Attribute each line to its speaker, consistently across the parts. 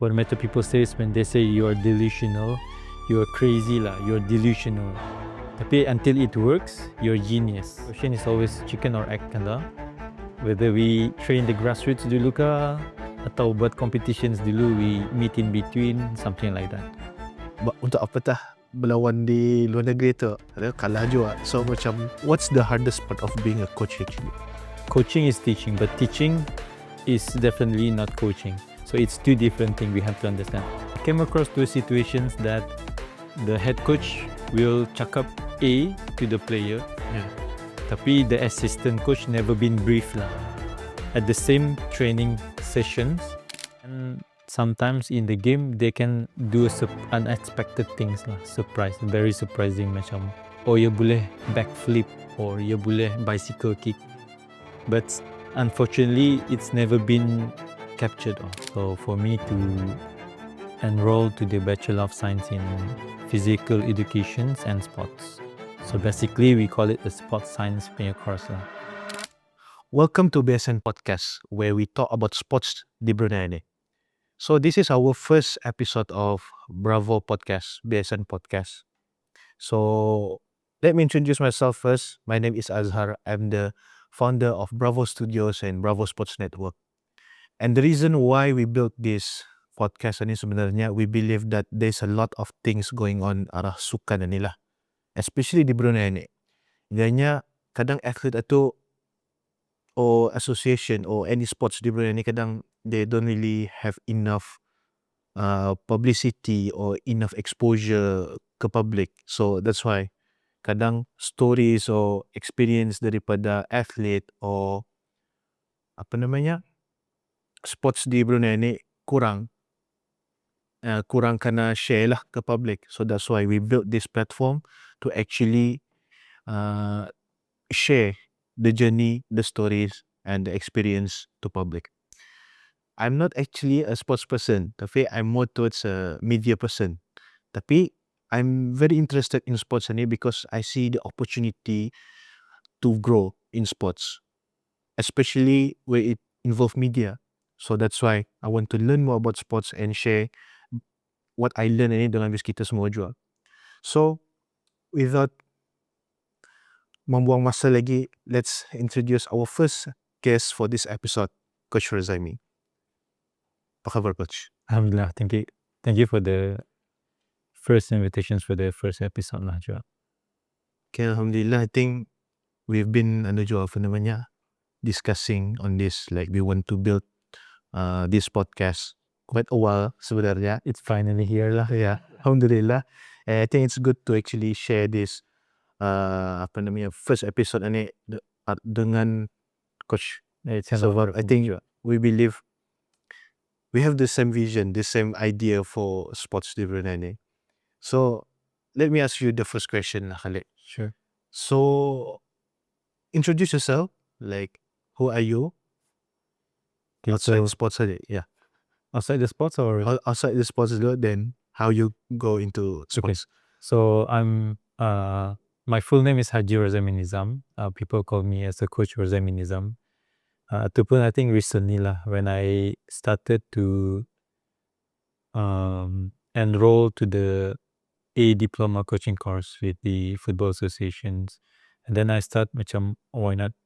Speaker 1: what matter people say is when they say you're delusional, you're crazy lah, you're delusional. Tapi until it works, you're genius. Question is always chicken or egg kan lah. Whether we train the grassroots dulu kah, atau buat competitions dulu, we meet in between, something like that.
Speaker 2: Untuk apa tah berlawan di luar negeri tu, ada kalah juga. So macam, what's the hardest part of being a coach actually?
Speaker 1: Coaching is teaching, but teaching is definitely not coaching. So it's two different things we have to understand. I came across two situations that the head coach will chuck up A to the player.
Speaker 2: Yeah.
Speaker 1: Tapi the assistant coach never been briefed lah. At the same training sessions, and sometimes in the game they can do unexpected things lah, very surprising macam oh ya boleh backflip or ya boleh bicycle kick, but unfortunately it's never been captured. So for me to enroll to the Bachelor of Science in Physical Education and Sports, so basically we call it the Sports Science punya course lah.
Speaker 2: Welcome to BSN Podcast, where we talk about sports di Brunei ni. So this is our first episode of Bravo Podcast, BSN Podcast. So let me introduce myself first. My name is Azhar. I'm the founder of Bravo Studios and Bravo Sports Network. And the reason why we built this podcast ni sebenarnya, we believe that there's a lot of things going on arah sukan ni lah. Especially di Brunei ni. Ganya kadang athlete itu or association or any sports di Brunei ni kadang they don't really have enough publicity or enough exposure ke public. So that's why kadang stories or experience daripada athlete or apa namanya sports di Brunei ni kurang kena share lah ke public. So that's why we built this platform to actually share the journey, the stories and the experience to public. I'm not actually a sports person, tapi I'm more towards a media person. Tapi I'm very interested in sports ni because I see the opportunity to grow in sports, especially where it involves media. So that's why I want to learn more about sports and share what I learn ni dengan kita semua juga. So without membuang masa lagi, let's introduce our first guest for this episode, Coach Rozaimi. Apa khabar, Coach?
Speaker 1: Alhamdulillah, thank you for the first invitations for the first episode Najwa.
Speaker 2: Okay, Alhamdulillah, I think we've been discussing on this, like we want to build this podcast quite a while sebenarnya.
Speaker 1: It's finally here lah.
Speaker 2: Yeah, Alhamdulillah. And I think it's good to actually share this first episode ni dengan Coach. So I think we believe we have the same vision, the same idea for sports di Brunei ni. So let me ask you the first question lah, Khalid.
Speaker 1: Sure.
Speaker 2: So introduce yourself, like who are you? Outside sports, yeah.
Speaker 1: Outside the sports or
Speaker 2: outside the sports, then how you go into sports?
Speaker 1: Okay. So I'm my full name is Haji Rozaimienizam. People call me as a Coach Rozaimienizam. Ataupun I think recently lah when I started to enroll to the A diploma coaching course with the football associations, and then I start macam why not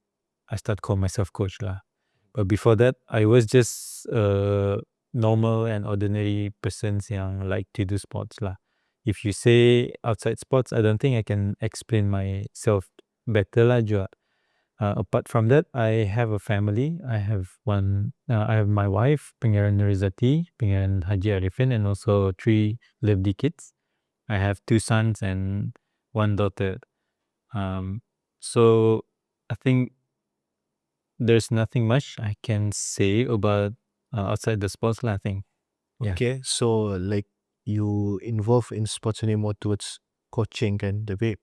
Speaker 1: I start call myself coach lah. But before that I was just a normal and ordinary persons yang like to do sports lah. If you say outside sports, I don't think I can explain myself better lah juga. Apart from that, I have a family. I have my wife, Pangeran Nurizati, Pangeran Haji Arifin, and also 3 lively kids. I have 2 sons and 1 daughter. So I think there's nothing much I can say about outside the sports lah, I think. Yeah.
Speaker 2: Okay, so like you involved in sports anymore towards coaching kan, tapi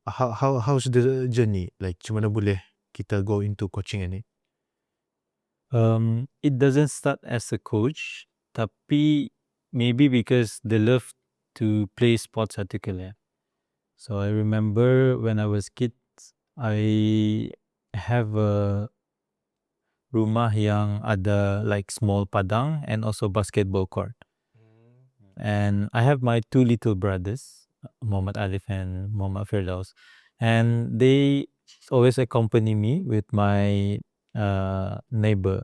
Speaker 2: how's the journey? Like macam mana boleh kita go into coaching ni?
Speaker 1: It doesn't start as a coach, tapi maybe because the love to play sports article. So I remember when I was kid, I have a rumah yang ada like small padang and also basketball court. And I have my two little brothers, Muhammad Alif and Muhammad Firdaus, and they always accompany me with my neighbor.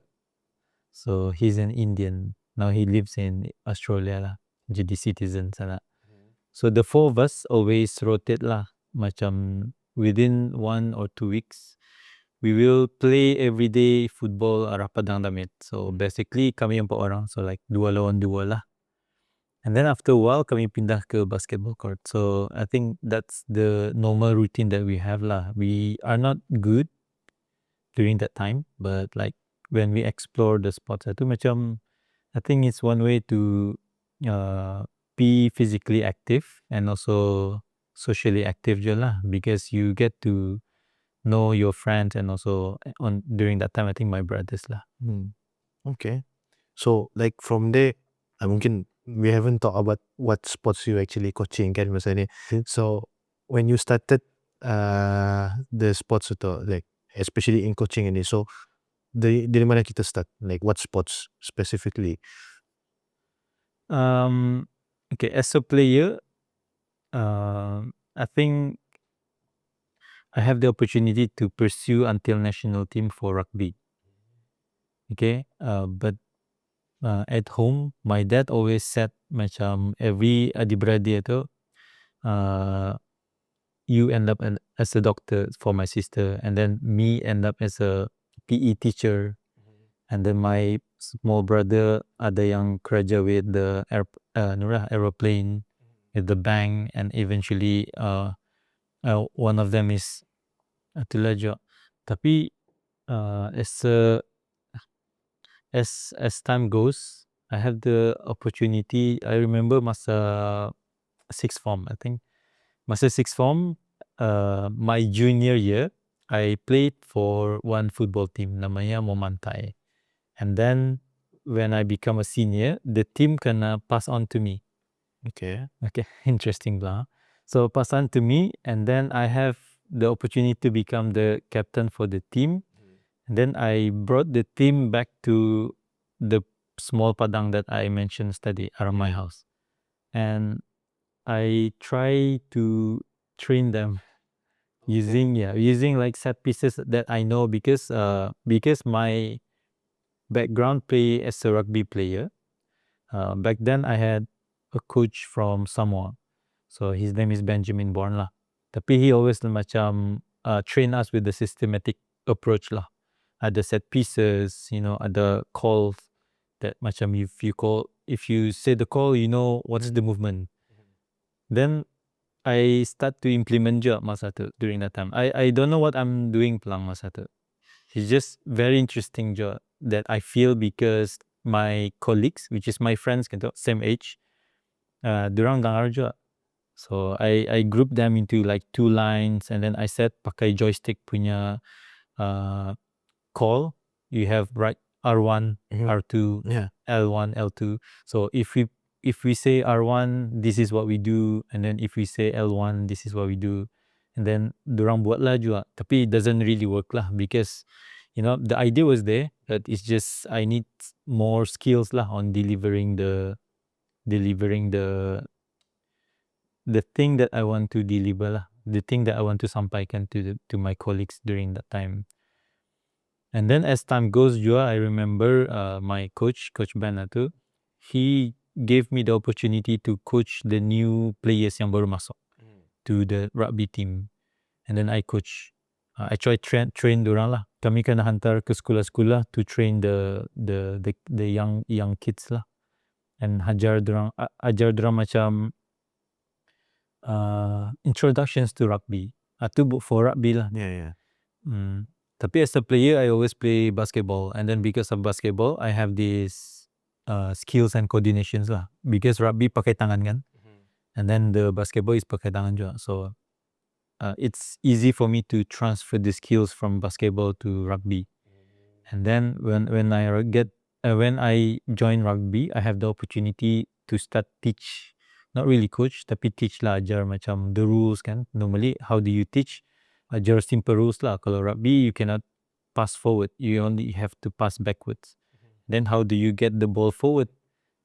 Speaker 1: So he's an Indian. Now he lives in Australia lah, jadi citizen sana. So the four of us always rotate lah, macam within 1 or 2 weeks. We will play every day football arah Padang Damit. So basically kami 4 orang, so like 2 lawan 2 lah. And then after a while kami pindah ke basketball court. So I think that's the normal routine that we have lah. We are not good during that time, but like when we explore the sports itu macam I think it's one way to be physically active and also socially active je lah, because you get to know your friends and also on during that time I think my brothers lah.
Speaker 2: Okay. So like from there, mungkin we haven't talked about what sports you actually coaching kan masa ni. So when you started the sports itu, like especially in coaching ini, so dari mana kita start? Like what sports specifically?
Speaker 1: Okay, as a player, I think I have the opportunity to pursue until national team for rugby. Okay, but at home, my dad always said macam every adik-beradik itu, you end up as a doctor for my sister, and then me end up as a PE teacher, and then my small brother ada yang kerja with the aeroplane, with the bank, and eventually one of them is itulah juga. Tapi as time goes, I have the opportunity. I remember masa sixth form, I think. Masa sixth form, my junior year, I played for one football team namanya Momantai. And then when I become a senior, the team kena pass on to me.
Speaker 2: Okay.
Speaker 1: Okay, interesting lah. So pass on to me, and then I have the opportunity to become the captain for the team. And then I brought the team back to the small padang that I mentioned study around my house. And I try to train them using like set pieces that I know, because my background play as a rugby player. Back then I had a coach from Samoa. So his name is Benjamin Bourne lah. Tapi he always macam train us with the systematic approach lah. Ada set pieces, ada calls that macam if you say the call, you know what's the movement. Then I start to implement je masa tu during that time. I don't know what I'm doing pelang masa tu. It's just very interesting je that I feel, because my colleagues, which is my friends, same age, durang dengar je. So I group them into like 2 lines, and then I set pakai joystick punya call. You have right R1, R2, L1, L2. So if we say R1, this is what we do, and then if we say L1, this is what we do. And then durang buat lah juga. Tapi it doesn't really work lah, because the idea was there, but it's just I need more skills lah on delivering the thing that I want to deliver lah, the thing that I want to sampaikan to my colleagues during that time. And then as time goes juga, I remember my coach Ben itu, he gave me the opportunity to coach the new players yang baru masuk to the rugby team. And then I coach. I try train dorang lah. Kami kena hantar ke sekolah-sekolah to train the young kids lah, and ajar dorang macam introductions to rugby. Itu for rugby lah. Tapi as a player, I always play basketball, and then because of basketball, I have these skills and coordinations lah. Because rugby pakai tangan kan, and then the basketball is pakai tangan juga. So it's easy for me to transfer the skills from basketball to rugby. And then when I join rugby, I have the opportunity to start teach, not really coach, tapi teach lah, ajar macam the rules kan. Normally, how do you teach? Ajar simple rules lah. Kalau rugby, you cannot pass forward. You only have to pass backwards. Then how do you get the ball forward?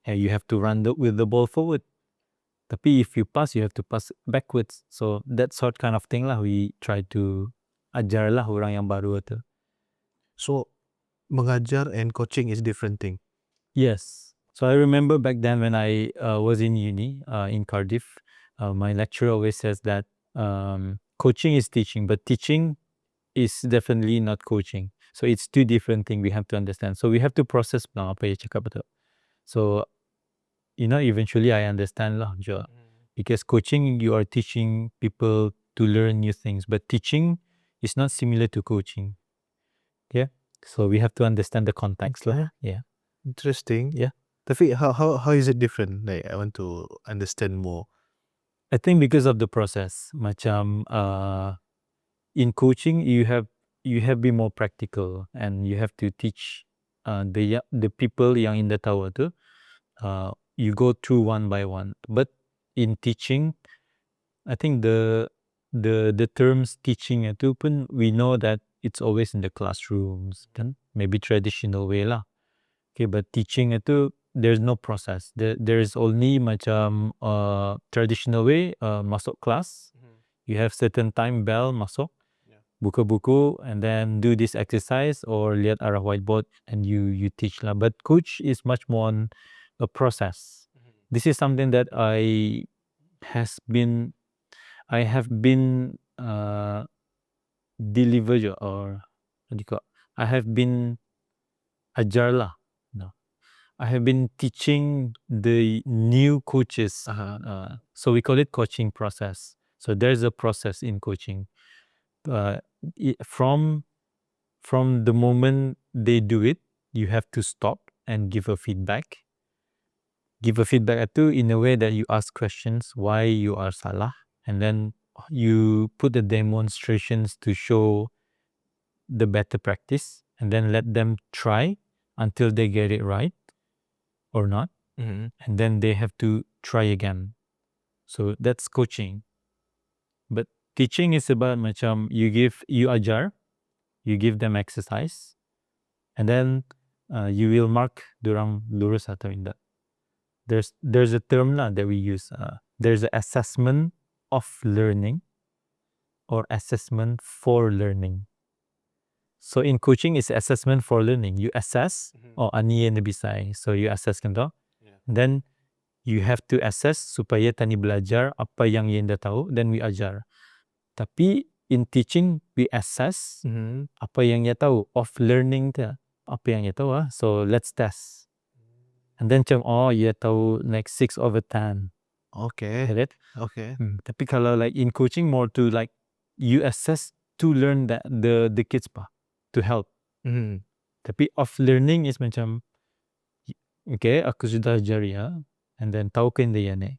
Speaker 1: You have to run with the ball forward. Tapi if you pass, you have to pass backwards. So that sort kind of thing lah we try to ajar lah orang yang baru tu.
Speaker 2: So mengajar and coaching is different thing.
Speaker 1: Yes. So I remember back then when I was in uni in Cardiff, my lecturer always says that coaching is teaching, but teaching is definitely not coaching. So it's two different things we have to understand. So we have to process apa yang cakap betul. So eventually I understand lah je. Because coaching, you are teaching people to learn new things, but teaching is not similar to coaching. Yeah. So we have to understand the context lah. Yeah.
Speaker 2: Interesting.
Speaker 1: Yeah.
Speaker 2: Tapi how is it different? Like I want to understand more.
Speaker 1: I think because of the process. Macam in coaching you have been more practical and you have to teach the people yang in the tower tu. You go through one by one. But in teaching, I think the terms teaching itu pun we know that it's always in the classrooms kan, maybe traditional way lah. Okay, but teaching itu there's no process. There is only macam traditional way masuk kelas. You have certain time bell masuk, buka buku and then do this exercise or lihat arah whiteboard and you teach lah. But coach is much more on a process. This is something that I have been delivered or I have been ajar lah. No, I have been teaching the new coaches. So we call it coaching process. So there's a process in coaching. From the moment they do it, you have to stop and give a feedback. Give a feedback itu in a way that you ask questions why you are salah, and then you put the demonstrations to show the better practice, and then let them try until they get it right or not, and then they have to try again. So that's coaching. But teaching is about macam you ajar, you give them exercise, and then you will mark dorang lurus atau tidak. There's a term lah that we use. There's an assessment of learning or assessment for learning. So in coaching, it's assessment for learning. You assess, ani yang bisa. So you assess kan toh. Then you have to assess supaya tani belajar apa yang anda tahu, then we ajar. Tapi in teaching, we assess apa yang ia tahu. Of learning tu, apa yang ia tahu. So let's test. And then macam, ia tahu like 6/10.
Speaker 2: Okay.
Speaker 1: Get it?
Speaker 2: Okay.
Speaker 1: Tapi kalau like in coaching, more to like, you assess to learn that the kids to help. Tapi of learning is macam, okay, aku sudah ajar ya, and then tahu kan dia ni.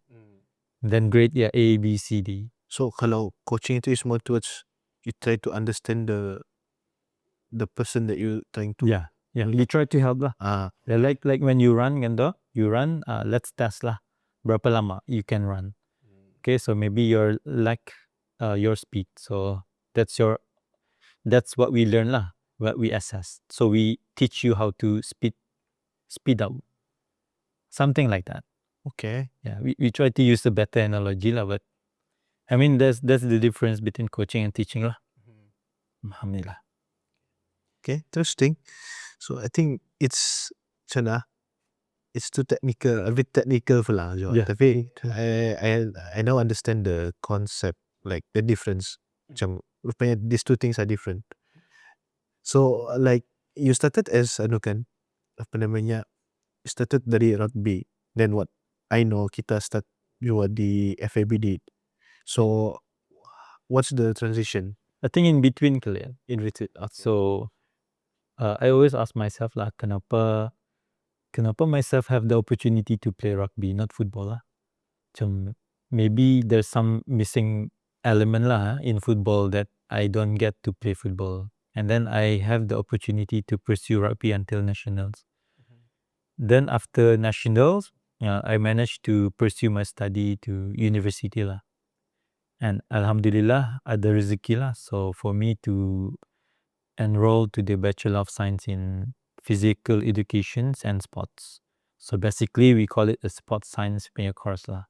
Speaker 1: Then grade ya A, B, C, D.
Speaker 2: So kalau coaching itu is more towards you try to understand the person that you trying to.
Speaker 1: Yeah. You try to help lah. Like when you run kan toh, let's test lah. Berapa lama you can run. Okay, so maybe your your speed. So that's what we learn lah, what we assess. So we teach you how to speed up. Something like that.
Speaker 2: Okay.
Speaker 1: Yeah, we try to use a better analogy lah, but I mean that's the difference between coaching and teaching lah. Alhamdulillah.
Speaker 2: Okay, interesting. So I think it's too technical, a bit technical pula.
Speaker 1: Yeah.
Speaker 2: Tapi I now understand the concept, like the difference. Macam rupanya these two things are different. So like you started as you started dari rugby. Then what? I know kita start juga di FABD. So what's the transition?
Speaker 1: I think in between kalian, in between. So I always ask myself lah, kenapa myself have the opportunity to play rugby, not football lah. Maybe there's some missing element lah in football that I don't get to play football. And then I have the opportunity to pursue rugby until nationals. Then after nationals, I managed to pursue my study to university lah. And alhamdulillah ada rezeki lah. So for me to enrolled to the Bachelor of Science in Physical Education and Sports. So basically, we call it a sports science punya course lah.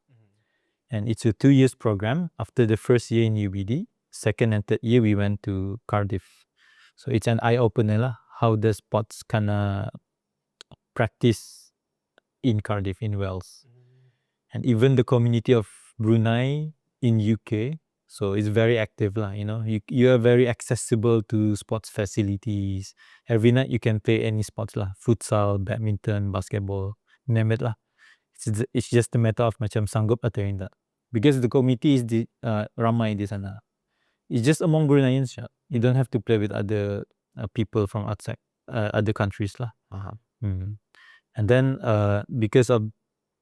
Speaker 1: And it's a 2 years program. After the first year in UBD, second and third year, we went to Cardiff. So it's an eye-opener lah, how the sports kinda practice in Cardiff, in Wales. And even the community of Brunei in UK, so it's very active lah, you know. You are very accessible to sports facilities. Every night you can play any sports lah, futsal, badminton, basketball, name it lah. It's just a matter of macam sanggup atau tidak. Because the community is ramai di sana. It's just among Bruneians. You don't have to play with other people from outside other countries lah. And then because of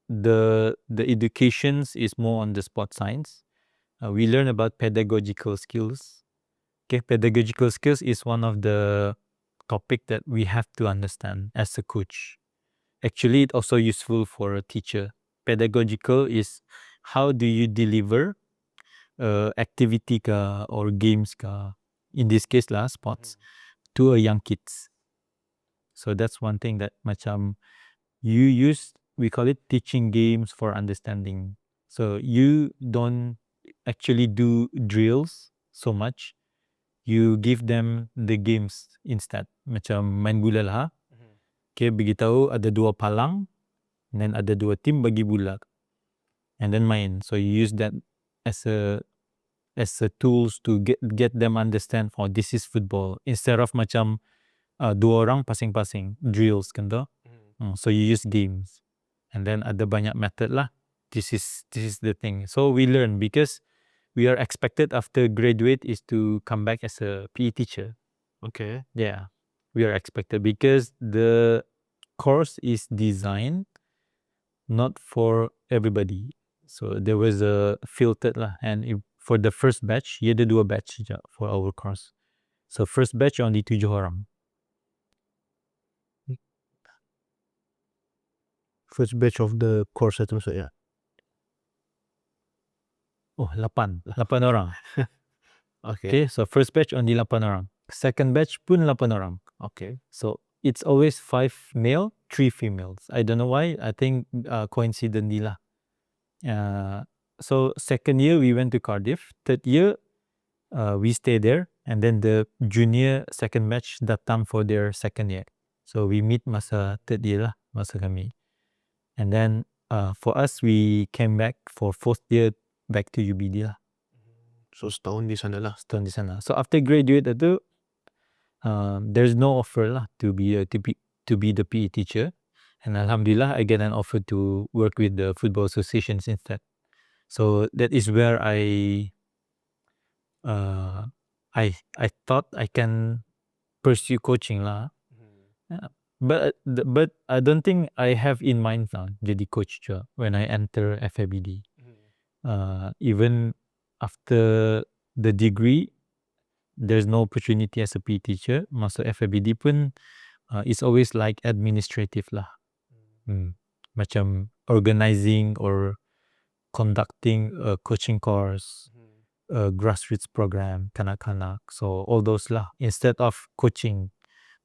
Speaker 1: the educations is more on the sports science, we learn about pedagogical skills. Okay, pedagogical skills is one of the topic that we have to understand as a coach. Actually, it's also useful for a teacher. Pedagogical is how do you deliver activity ka or games ka, in this case lah, sports, to a young kids. So that's one thing that macam you use, we call it teaching games for understanding. So you don't actually do drills so much. You give them the games instead. Macam main bola lah. Okay, beritahu ada 2 palang, and then ada 2 tim bagi bola. And then main. So you use that as a tools to get them understand, oh, this is football. Instead of macam 2 orang pasing-pasing, drills kan tu. So you use games. And then ada banyak method lah. This is the thing. So we learn because we are expected after graduate is to come back as a PE teacher.
Speaker 2: Okay.
Speaker 1: Yeah, we are expected because the course is designed not for everybody. So there was a filtered lah, and for the first batch, dia ada 2 batch saja for our course. So first batch only 7 orang.
Speaker 2: First batch of the course itu maksudnya.
Speaker 1: Oh, 8 orang.
Speaker 2: Okay.
Speaker 1: Okay, so first batch only 8 orang. Second batch pun 8 orang.
Speaker 2: Okay.
Speaker 1: So it's always 5 male, 3 females. I don't know why. I think coincidentally lah. So second year we went to Cardiff. Third year we stay there, and then the junior second batch datang for their second year. So we meet masa third year lah, masa kami. And then for us we came back for fourth year back to UBD lah.
Speaker 2: So setahun di sana lah.
Speaker 1: Setahun di sana. So after graduate itu, there's no offer lah to be the PE teacher. And alhamdulillah, I get an offer to work with the football associations instead. So that is where I thought I can pursue coaching lah. But I don't think I have in mind now jadi coach juga when I enter FABD. Even after the degree, there's no opportunity as a PE teacher. Masuk FABD pun it's always like administrative lah. Macam organizing or conducting a coaching course, a grassroots program, kanak-kanak. So all those lah. Instead of coaching,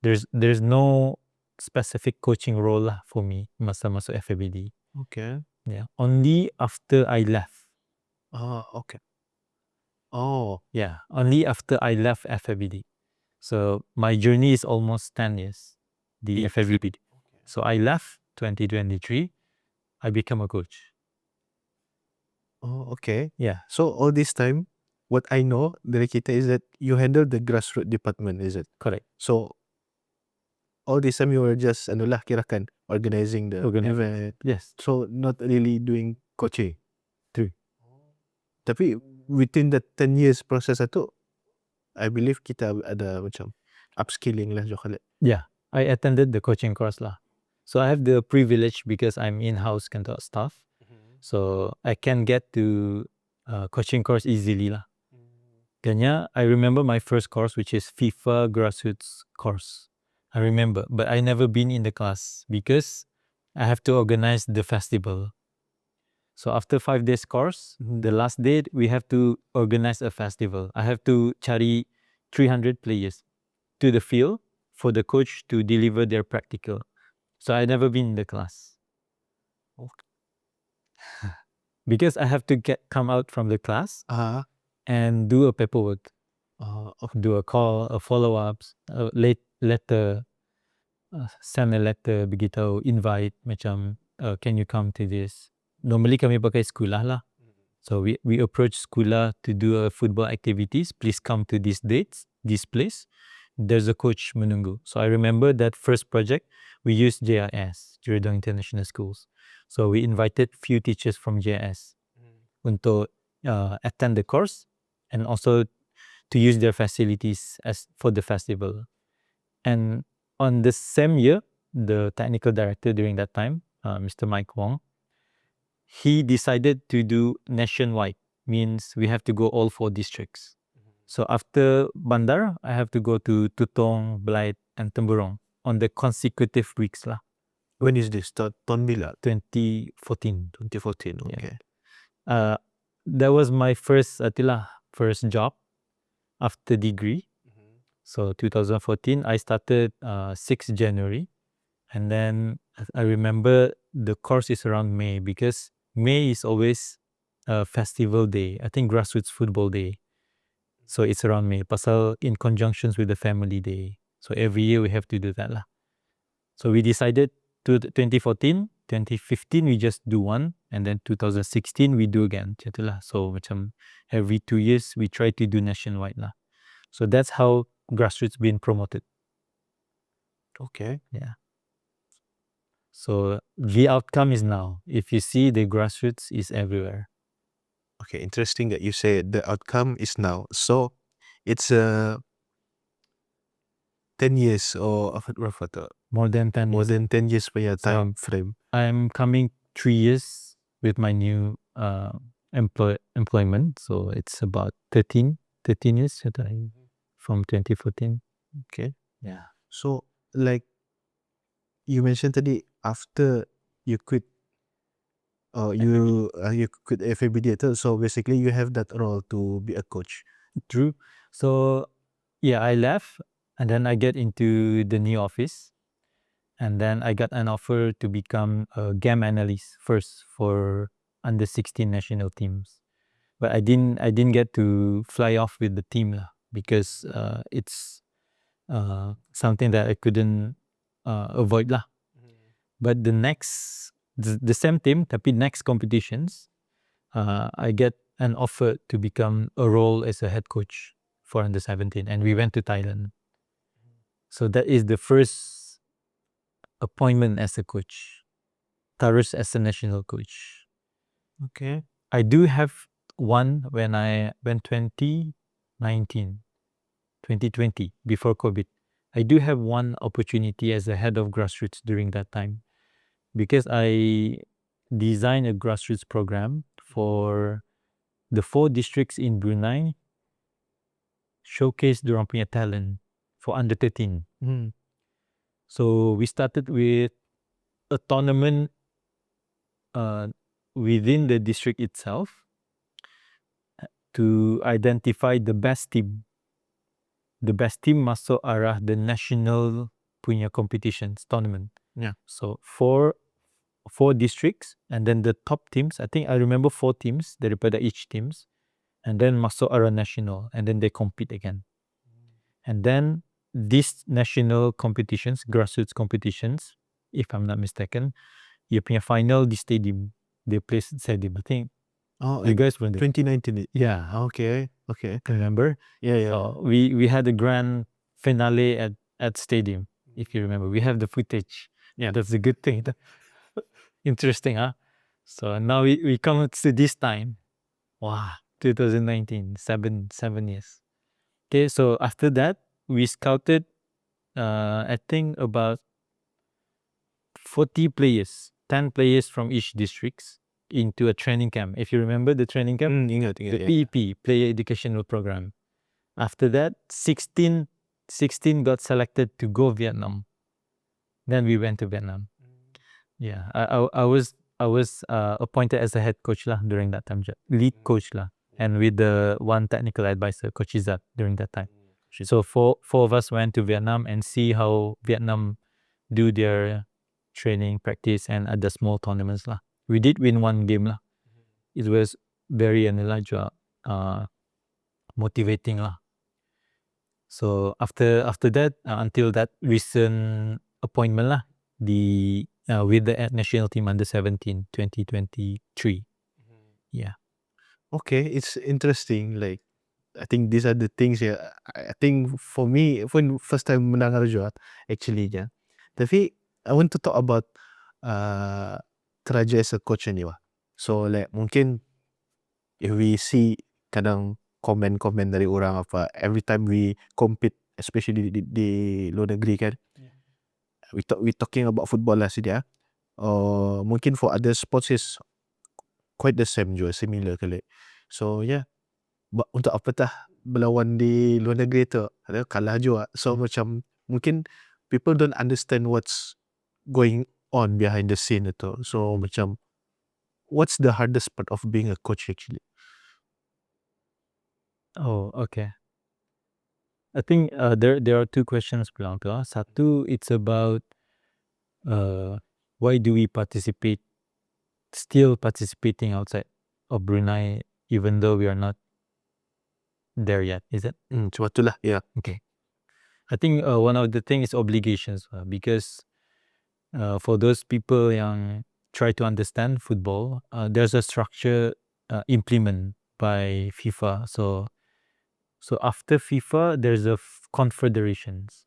Speaker 1: there's no specific coaching role lah for me masa masuk FABD.
Speaker 2: Okay.
Speaker 1: Yeah, only after I left.
Speaker 2: Okay. Oh.
Speaker 1: Yeah, only after I left FABD. So my journey is almost 10 years, the FABD. So I left 2023, I become a coach.
Speaker 2: Oh, okay.
Speaker 1: Yeah.
Speaker 2: So all this time, what I know dari kita is that you handle the grassroots department, is it?
Speaker 1: Correct.
Speaker 2: So all this time you were just kirakan organizing the event.
Speaker 1: Yes.
Speaker 2: So not really doing coaching.
Speaker 1: True.
Speaker 2: Tapi within the 10 years process itu, I believe kita ada macam upskilling lah juga.
Speaker 1: Yeah, I attended the coaching course lah. So I have the privilege because I'm in-house kind of staff. So I can get to coaching course easily lah. Kanya, I remember my first course, which is FIFA grassroots course. I remember, but I never been in the class because I have to organize the festival. So after 5 days course, the last day we have to organize a festival. I have to cari 300 players to the field for the coach to deliver their practical. So I never been in the class. Because I have to come out from the class and do a paperwork. Do a call, a follow-ups, letter, send a letter begitu, invite macam can you come to this. Normally kami pakai sekolah lah. So we approach sekolah to do a football activities. Please come to these dates, this place. There's a coach menunggu. So I remember that first project, we used JIS, Jeredong International Schools. So we invited few teachers from JIS untuk attend the course and also to use their facilities as for the festival. And on the same year, the technical director during that time, Mr. Mike Wong, he decided to do nationwide, means we have to go all 4 districts. So after Bandar, I have to go to Tutong, Blight, and Temburong on the consecutive weeks lah.
Speaker 2: When is this? Tahun bila?
Speaker 1: 2014.
Speaker 2: 2014, okay.
Speaker 1: That was my first job after degree. So 2014, I started 6th January. And then I remember the course is around May, because May is always a festival day. I think grassroots football day. So it's around May. Pasal in conjunctions with the family day. So every year we have to do that lah. So we decided to 2014, 2015 we just do one, and then 2016 we do again. So macam every 2 years we try to do nationwide lah. So that's how grassroots been promoted.
Speaker 2: Okay.
Speaker 1: Yeah. So the outcome is now, if you see, the grassroots is everywhere.
Speaker 2: Okay, interesting that you say the outcome is now. So it's 10 years or
Speaker 1: More than 10
Speaker 2: more
Speaker 1: years.
Speaker 2: than 10 years per year time frame.
Speaker 1: I'm coming 3 years with my new employment. So it's about 13 years from 2014.
Speaker 2: Okay.
Speaker 1: Yeah.
Speaker 2: So like you mentioned tadi, after you quit you quit FABD, so basically you have that role to be a coach.
Speaker 1: True. So yeah, I left and then I get into the new office, and then I got an offer to become a game analyst first for under 16 national teams. But I didn't get to fly off with the team lah, because it's something that I couldn't avoid lah. But the same team, tapi next competitions, I get an offer to become a role as a head coach for under 17, and we went to Thailand. So that is the first appointment as a coach, Tarus as a national coach.
Speaker 2: Okay.
Speaker 1: I do have one when 2020, before COVID. I do have one opportunity as a head of grassroots during that time, because I designed a grassroots program for the 4 districts in Brunei, showcase dorang punya talent for under 13. So we started with a tournament within the district itself to identify the best team. The best team masuk arah the national punya competitions tournament.
Speaker 2: Yeah.
Speaker 1: So four districts, and then the top teams, I think I remember 4 teams daripada each teams, and then masuk arah national, and then they compete again. And then these national competitions, grassroots competitions, if I'm not mistaken, you punya final di stadium. They play stadium. I think you guys were there.
Speaker 2: 2019.
Speaker 1: Yeah.
Speaker 2: Okay.
Speaker 1: Remember?
Speaker 2: Yeah.
Speaker 1: So we had a grand finale at stadium, if you remember. We have the footage.
Speaker 2: Yeah.
Speaker 1: That's a good thing. Interesting, huh? So now we come to this time. Wow, 2019, 7 years. Okay, so after that, we scouted, I think about 40 players, 10 players from each districts into a training camp. If you remember the training camp,
Speaker 2: Ingat,
Speaker 1: the
Speaker 2: yeah.
Speaker 1: PEP, Player Educational Program. After that, 16 got selected to go Vietnam. Then we went to Vietnam. Yeah, I was appointed as a head coach lah during that time, lead coach lah, and with the one technical advisor, Coach Azhar, during that time. So four of us went to Vietnam and see how Vietnam do their training, practice, and at the small tournaments lah. We did win one game lah. It was very Najwa motivating lah. So after that, until that recent appointment lah, with the national team under 17, 2023. Yeah.
Speaker 2: Okay, it's interesting. Like, I think these are the things I think for me, when first time mendengar juga actually ya. Tapi I want to talk about Teraja as a coach anyway. So like mungkin if we see kadang komen-komen dari orang apa every time we compete, especially di luar negeri kan, we talking about football lah sedia. Mungkin for other sports is quite the same juga, similar kali. So yeah, untuk apa tah berlawan di luar negeri tu, ada kalah juga. So macam mungkin people don't understand what's going on behind the scene itu. So macam what's the hardest part of being a coach actually?
Speaker 1: Oh, okay. I think there are two questions belong to us. Satu, it's about why do we still participating outside of Brunei even though we are not there yet, is it?
Speaker 2: Cuma itulah, yeah.
Speaker 1: Okay. I think one of the things is obligations because for those people yang try to understand football, there's a structure implemented by FIFA. So after FIFA, there's a confederations.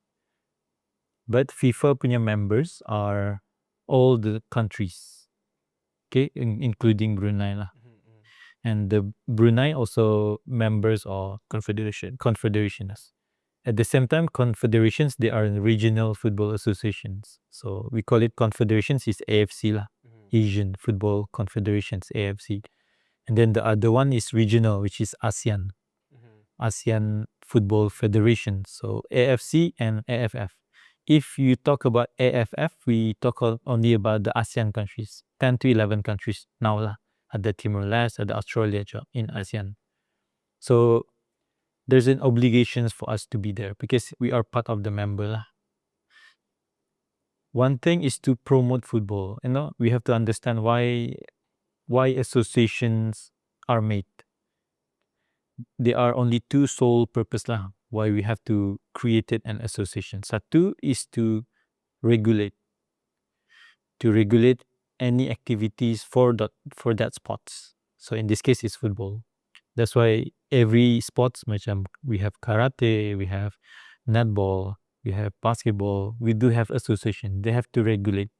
Speaker 1: But FIFA punya members are all the countries, okay, including Brunei lah. And the Brunei also members or confederations. At the same time, confederations, they are regional football associations. So we call it confederations is AFC lah, Asian Football Confederations, AFC. And then the other one is regional, which is ASEAN, ASEAN Football Federation. So AFC and AFF. If you talk about AFF, we talk only about the ASEAN countries, 10 to 11 countries now lah. Ada Timor-Leste, ada Australia in ASEAN. So there's an obligation for us to be there because we are part of the member lah. One thing is to promote football. We have to understand why associations are made. There are only two sole purpose lah why we have to create an association. Satu is to regulate any activities for that sports. So in this case, it's football. That's why every sports, macam we have karate, we have netball, we have basketball, we do have association. They have to regulate.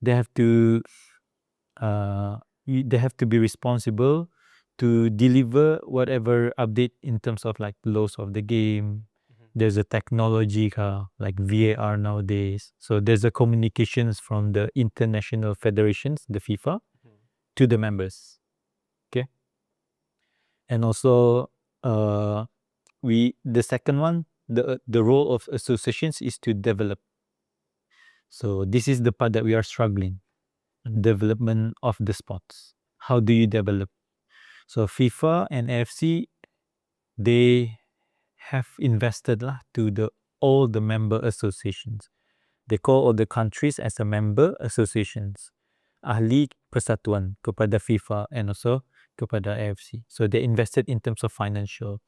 Speaker 1: They have to be responsible to deliver whatever update in terms of like laws of the game. There's a technology like VAR nowadays. So there's a communications from the international federations, the FIFA, to the members. Okay. And also the second one, the role of associations is to develop. So this is the part that we are struggling. Development of the sports. How do you develop? So FIFA and AFC, they have invested to all the member associations. They call all the countries as a member associations. Ahli persatuan kepada FIFA and also kepada AFC. So they invested in terms of financial.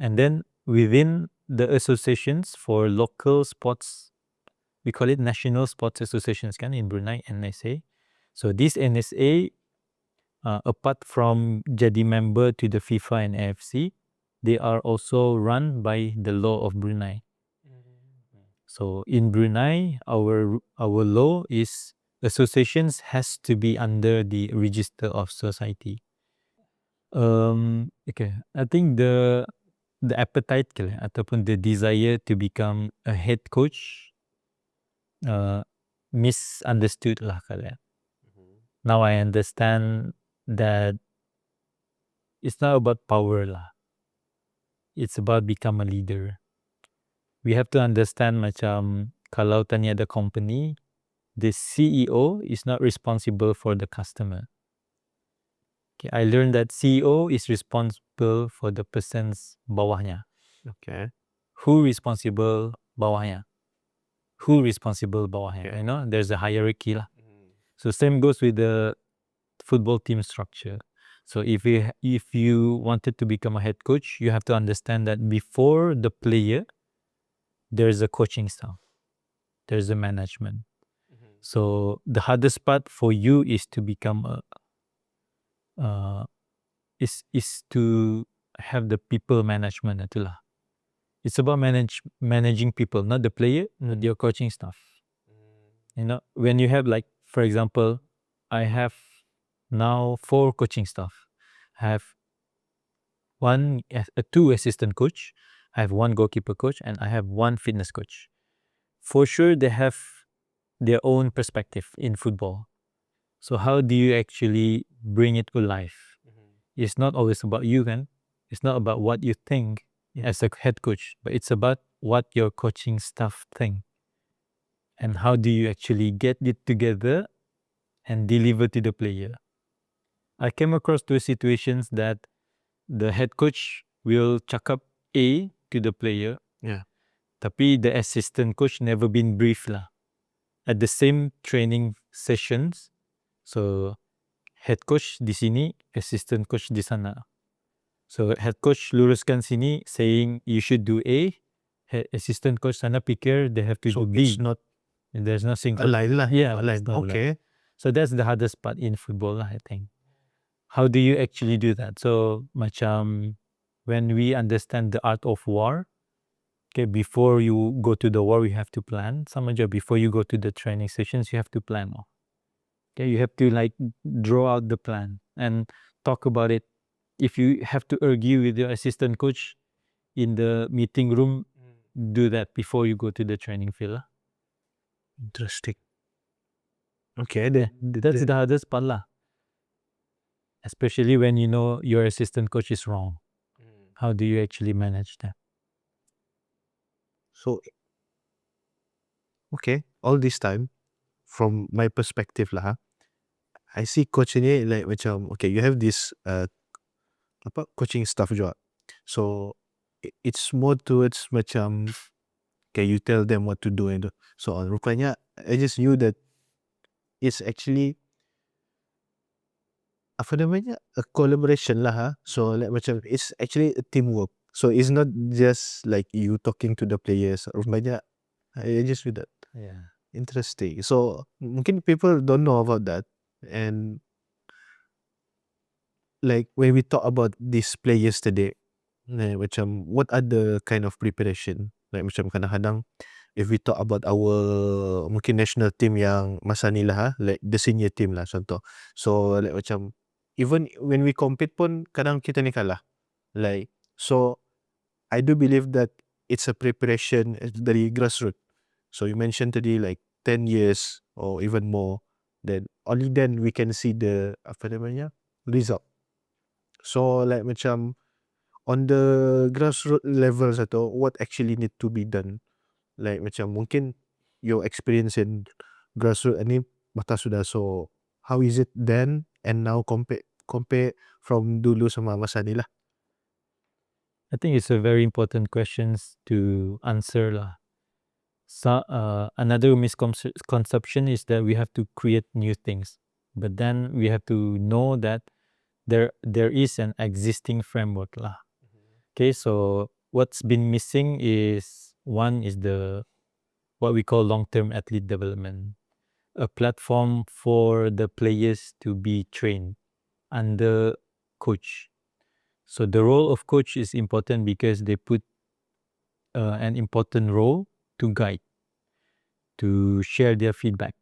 Speaker 1: And then within the associations for local sports, we call it National Sports Associations in Brunei, NSA. So this NSA, apart from jadi member to the FIFA and AFC, they are also run by the law of Brunei. So in Brunei, our law is associations has to be under the register of society. Okay, I think the appetite ataupun the desire to become a head coach misunderstood lah kalian. Now I understand that it's not about power lah. It's about become a leader. We have to understand macam kalau tanya the company, the CEO is not responsible for the customer. Okay, I learned that CEO is responsible for the person's bawahnya.
Speaker 2: Okay.
Speaker 1: Who responsible bawahnya? Who responsible bawahnya?
Speaker 2: Okay.
Speaker 1: You know, there's a hierarchy lah. So same goes with the football team structure. So if you wanted to become a head coach, you have to understand that before the player, there's a coaching staff, there's a management. So the hardest part for you is to become is to have the people management itulah. It's about managing people, not the player, not your coaching staff. You know, when you have, like, for example, I have now 4 coaching staff. I have two assistant coach, I have 1 goalkeeper coach, and I have 1 fitness coach. For sure, they have their own perspective in football. So how do you actually bring it to life? It's not always about you, then. It's not about what you think as a head coach, but it's about what your coaching staff think. And how do you actually get it together and deliver to the player? I came across 2 situations that the head coach will chuck up A to the player.
Speaker 2: Yeah.
Speaker 1: Tapi the assistant coach never been briefed lah. At the same training sessions, so head coach di sini, assistant coach di sana. So head coach luruskan sini saying you should do A, assistant coach sana pikir they have to do B.
Speaker 2: It's not
Speaker 1: There's no synchro.
Speaker 2: aligned lah.
Speaker 1: Yeah,
Speaker 2: Aligned.
Speaker 1: it's not aligned.
Speaker 2: Okay.
Speaker 1: So that's the hardest part in football lah, I think. How do you actually do that? So macam when we understand the art of war, okay, before you go to the war, you have to plan. Sama aja, before you go to the training sessions, you have to plan. Okay, you have to, like, draw out the plan and talk about it. If you have to argue with your assistant coach in the meeting room, do that before you go to the training field.
Speaker 2: Interesting. Okay.
Speaker 1: That's the hardest part lah. Especially when you know your assistant coach is wrong. How do you actually manage that?
Speaker 2: So, okay, all this time, from my perspective lah, I see coach ni like macam, okay, you have this coaching staff juga. So it's more towards macam, okay, you tell them what to do and so on. Rupanya I just knew that it's actually apa namanya, a collaboration lah. So like macam it's actually a teamwork. So it's not just like you talking to the players. Rupanya I just knew that.
Speaker 1: Yeah.
Speaker 2: Interesting. So mungkin people don't know about that. And like when we talk about these players today, like macam what are the kind of preparation? Like macam kadang-kadang if we talk about our mungkin national team yang masa ni lah, like the senior team lah contoh. So like macam even when we compete pun kadang kita ni kalah. Like so I do believe that it's a preparation dari grassroots. So you mentioned tadi like 10 years or even more, then only then we can see the apa namanya result. So like macam on the grassroots level atau what actually need to be done. Like macam mungkin your experience in grassroots ni batas sudah, so how is it then and now compare from dulu sama masa ni lah.
Speaker 1: I think it's a very important questions to answer lah. So, another misconception is that we have to create new things, but then we have to know that there is an existing framework lah. Okay, so what's been missing is, one is what we call long-term athlete development, a platform for the players to be trained under coach. So the role of coach is important because they put an important role to guide, to share their feedback,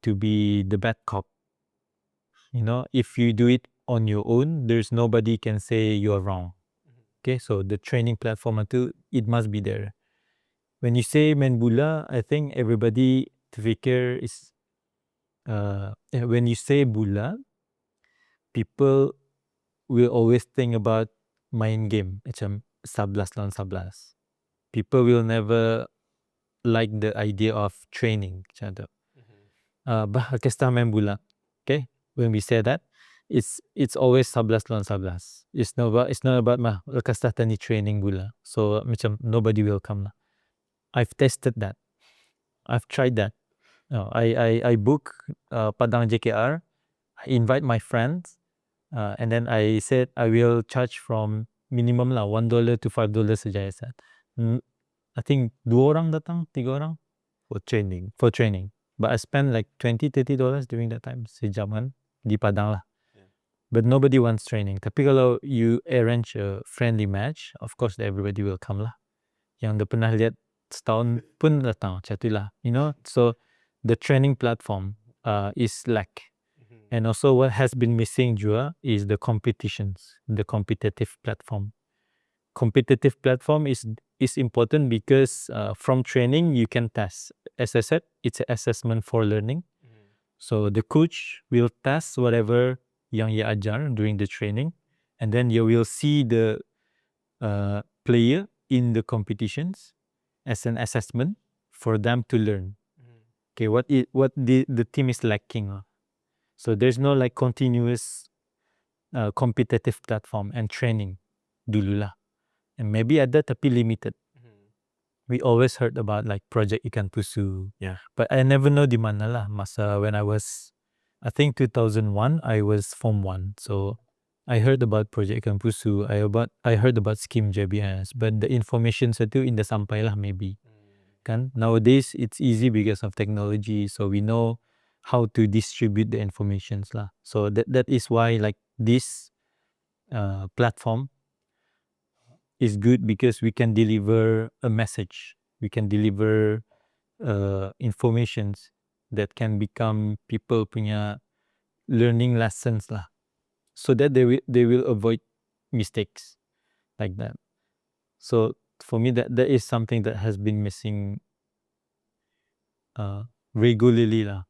Speaker 1: to be the bad cop. You know, if you do it on your own, there's nobody can say you're wrong. Okay, so the training platform itu, it must be there. When you say main bola, I think everybody terfikir is when you say bola, people will always think about main game, macam 11 lawan 11. People will never like the idea of training macam tu. Bah orkestra main bola. Okay, when we say that, it's always 11 lawan 11. It's not about mah lekas dah tani training gula. So macam nobody will come lah. I've tested that. I've tried that. No, I book Padang JKR. I invite my friends, and then I said I will charge from minimum lah $1 to $5 saja. I said. I think 2 orang datang, 3 orang
Speaker 2: For training.
Speaker 1: for training. But I spent like $20-30 during that time sejam kan di Padang lah.
Speaker 2: Yeah.
Speaker 1: But nobody wants training. Tapi kalau you arrange a friendly match, of course everybody will come lah. Yang dah pernah lihat setahun pun datang, macam tu lah. You know, so the training platform is lack. And also what has been missing juga is the competitions, the competitive platform. Competitive platform is important because from training you can test. As I said, it's an assessment for learning. So the coach will test whatever yang ia ajar during the training, and then you will see the player in the competitions as an assessment for them to learn. Okay, what the team is lacking. So there's no like continuous competitive platform and training dulu lah. And maybe ada tapi limited. We always heard about like Project Ikan Pusu.
Speaker 2: Yeah.
Speaker 1: But I never know di mana lah. Masa when I was, I think 2001, I was Form 1. So I heard about Project Ikan Pusu. I heard about Scheme JBS. But the information satu indah sampai lah maybe. Kan? Nowadays, it's easy because of technology. So we know how to distribute the informations lah. So that is why like this platform is good because we can deliver a message. We can deliver informations that can become people punya learning lessons lah. So that they will avoid mistakes like that. So for me that is something that has been missing regularly lah.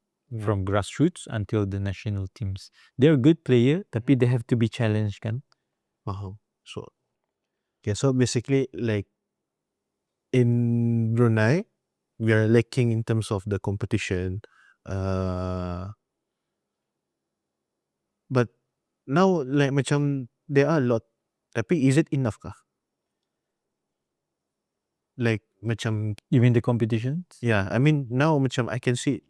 Speaker 1: From grassroots until the national teams. They're a good player, tapi they have to be challenged kan.
Speaker 2: So basically like in Brunei, we are lacking in terms of the competition. But now like macam there are a lot. Tapi is it enough kah? Like macam,
Speaker 1: You mean the competitions?
Speaker 2: yeah, I mean now macam I can see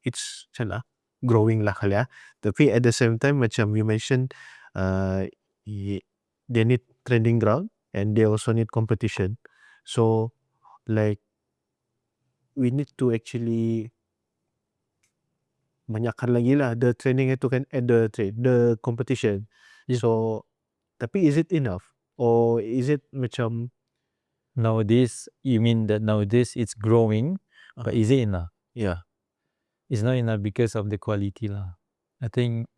Speaker 2: it's macam lah, growing lah kali ya. Tapi at the same time macam you mentioned they need training ground and they also need competition. So like we need to actually banyakkan lagi lah the training itu kan at the competition.
Speaker 1: Yeah.
Speaker 2: So tapi is it enough or is it macam
Speaker 1: Nowadays, you mean that nowadays it's growing, but is it enough?
Speaker 2: yeah,
Speaker 1: It's not enough because of the quality lah. I think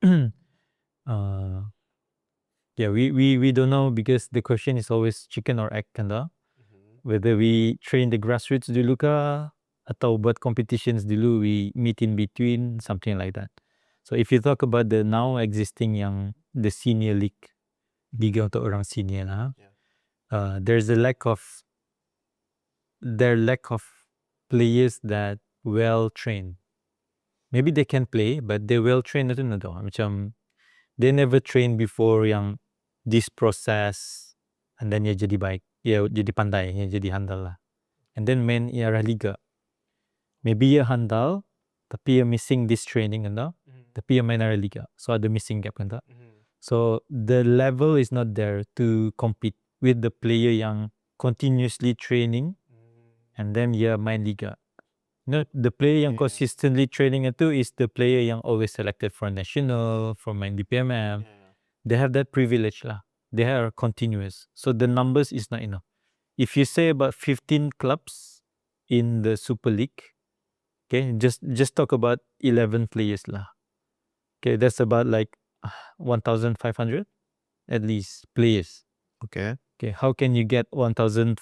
Speaker 1: yeah, we don't know because the question is always chicken or egg kan dah. Whether we train the grassroots dulu kah atau buat competitions dulu, we meet in between, something like that. So if you talk about the now existing yang the senior league, liga untuk orang senior lah, there's a lack of players that well trained. Maybe they can play, but they well trained itu nado. Macam they never train before yang this process, and then ia jadi baik, ia jadi pandai, ia jadi handal lah. And then main ia arah liga. Maybe ia handal, tapi ia missing this training kan dah. Tapi ia main arah liga, so ada missing gap kan dah. So the level is not there to compete with the player yang continuously training and then ia main liga. You know, the player yang consistently training itu is the player yang always selected for national, for main DPMM. They have that privilege lah. They are continuous. So the numbers is not enough. If you say about 15 clubs in the Super League, okay, just talk about 11 players lah. Okay, that's about like 1,500 at least players.
Speaker 2: okay.
Speaker 1: Okay, how can you get 1,500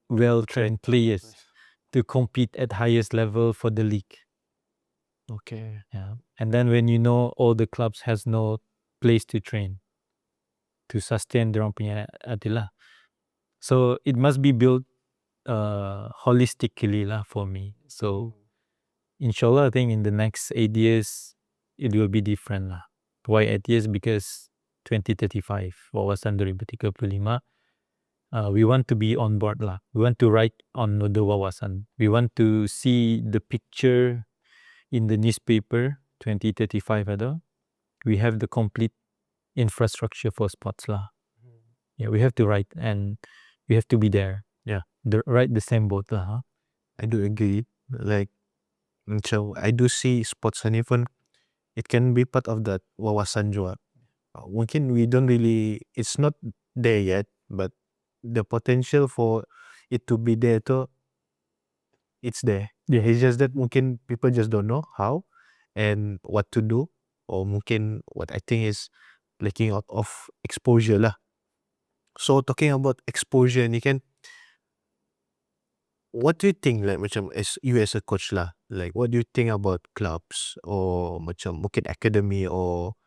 Speaker 1: well-trained players to compete at highest level for the league?
Speaker 2: Okay.
Speaker 1: Yeah, and then when you know all the clubs has no place to train to sustain their own punya adalah. So it must be built holistically lah for me. So inshallah, I think in the next 8 years it will be different lah. Why 8 years? Because 2035, wawasan 2035, we want to be on board lah. We want to write on the wawasan. We want to see the picture in the newspaper 2035 ada. We have the complete infrastructure for sports lah. Yeah, we have to write and we have to be there.
Speaker 2: Yeah.
Speaker 1: Write the same boat lah. Huh?
Speaker 2: I do agree. Like, so I do see sports and even it can be part of that wawasan juga. Mungkin we don't really, it's not there yet, but the potential for it to be there too, it's there.
Speaker 1: Yeah.
Speaker 2: It's just that mungkin people just don't know how and what to do, or mungkin what I think is lacking out of exposure lah. So talking about exposure ni kan, what do you think like macam as you as a coach lah, like what do you think about clubs or macam mungkin academy or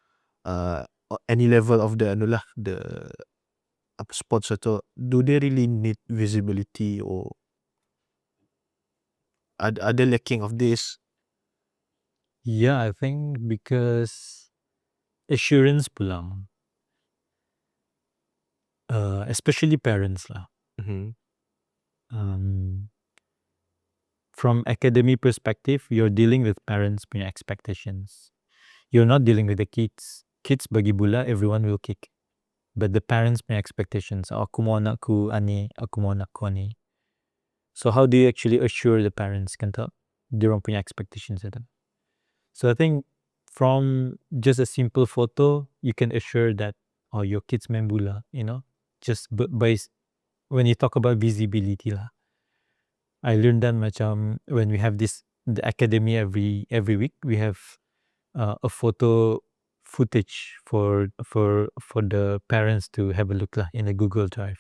Speaker 2: any level of the anu lah, the sports atau do they really need visibility or are they lacking of this?
Speaker 1: Yeah, I think because assurance pulang, especially parents lah. From academy perspective, you're dealing with parents punya expectations. You're not dealing with the kids. Kids bagi bola, everyone will kick. But the parents punya expectations, aku mau anakku ani, aku mau anakku ani. So how do you actually assure the parents kan tak? Diorang punya expectations itu. So I think from just a simple photo, you can assure that, oh, your kids main bola, you know? Just by, when you talk about visibility lah. I learned that macam when we have this, the academy every week, we have a photo footage for the parents to have a look lah in a Google Drive.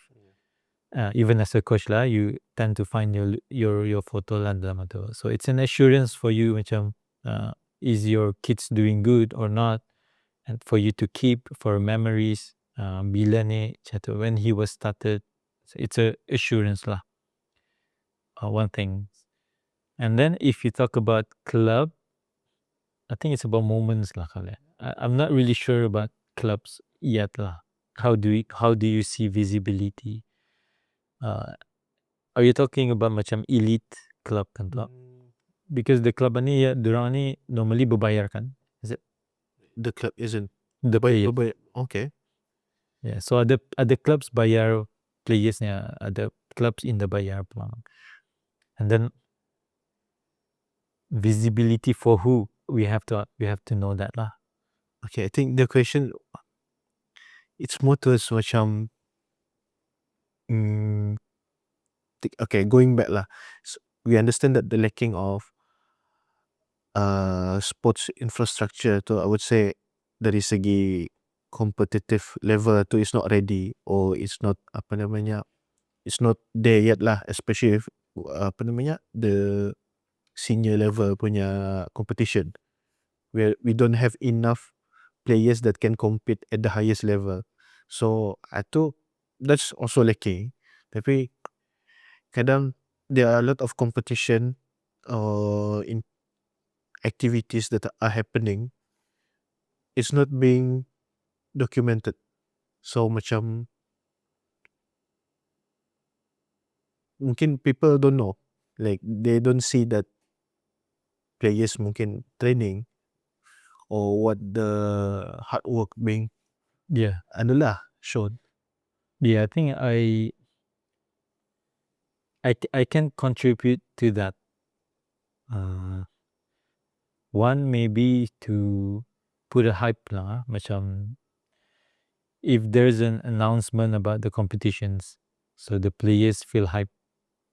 Speaker 1: Even as a coach lah, you tend to find your photo lah dalam itu. So it's an assurance for you macam is your kids doing good or not, and for you to keep for memories. Bila ni when he was started, so it's a assurance lah. One thing. And then if you talk about club, I think it's about moments lah kali. I'm not really sure about clubs yet lah. How do you see visibility? Are you talking about macam elite club kan tak? Because the club ni ya, dorang ni normally berbayar kan? Is it?
Speaker 2: The club isn't.
Speaker 1: The player.
Speaker 2: Okay.
Speaker 1: Yeah, so ada clubs bayar playersnya, ada clubs in the bayar pulang. And then visibility for who? We have to know that lah.
Speaker 2: Okay, I think the question, it's more towards macam okay, going back lah. So we understand that the lacking of sports infrastructure tu, I would say dari segi competitive level tu is not ready or it's not apa namanya, it's not there yet lah, especially if apa namanya, the senior level punya competition where we don't have enough players that can compete at the highest level. So itu that's also lacking. Tapi kadang there are a lot of competition in activities that are happening, it's not being documented. So macam mungkin people don't know, like they don't see that players mungkin training or what the hard work being shown.
Speaker 1: Yeah, I think I can contribute to that. One maybe to put a hype lah, macam if there's an announcement about the competitions, so the players feel hype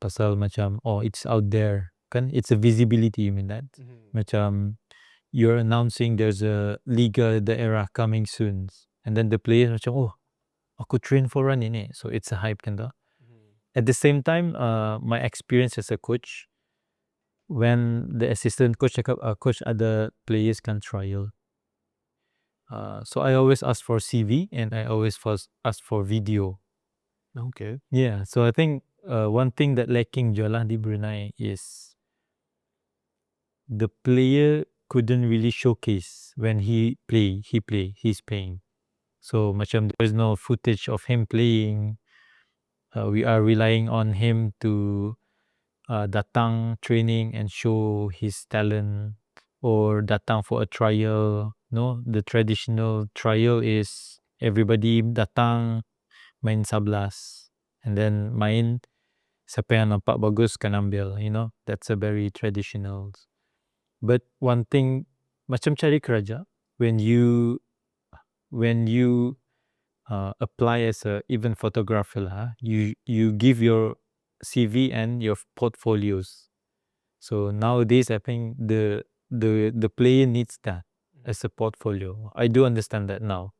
Speaker 1: pasal macam, oh, it's out there kan, it's a visibility, you mean that? Macam you're announcing there's a Liga Daerah coming soon, and then the players macam, oh, aku train for run ini, so it's a hype kan. At the same time, my experience as a coach, when the assistant coach cakap, coach ada players can trial, so I always ask for CV and I always first ask for video.
Speaker 2: Okay.
Speaker 1: Yeah, so I think one thing that lacking jualan di Brunei is the player couldn't really showcase when he's playing. So macam there's no footage of him playing. We are relying on him to datang training and show his talent, or datang for a trial. No, the traditional trial is everybody datang main 11 and then main, siapa yang nampak bagus kan ambil, that's a very traditional. But one thing, macam cari kerja, when you apply as a event photographer lah, you give your CV and your portfolios. So nowadays I think the player needs that as a portfolio. I do understand that now.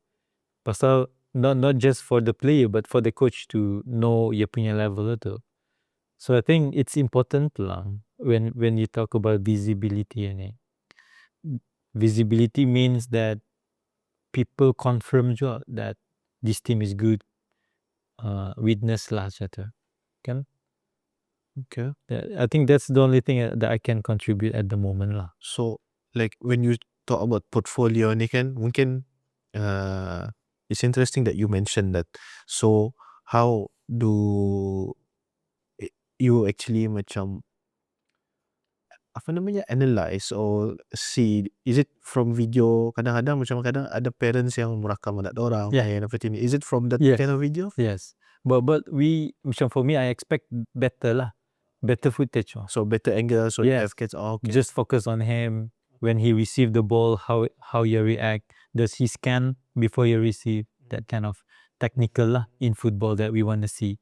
Speaker 1: Pasal not just for the player but for the coach to know dia punya level tu. So I think it's important lah when you talk about visibility ni. Visibility means that people confirm juga that this team is good. Witness lah macam kan.
Speaker 2: Okay.
Speaker 1: I think that's the only thing that I can contribute at the moment lah.
Speaker 2: So like when you talk about portfolio ni kan, mungkin it's interesting that you mentioned that. So how do you actually macam apa namanya analyze or see, is it from video? Kadang-kadang macam kadang ada parents yang merakam anak orang main apa ni, is it from that kind of video?
Speaker 1: Yes, but we macam for me I expect better footage.
Speaker 2: So better angle, so
Speaker 1: Yes.
Speaker 2: have kids. Okay.
Speaker 1: Just focus on him when he received the ball, how you react. Does he scan before you receive? That kind of technical lah in football that we want to see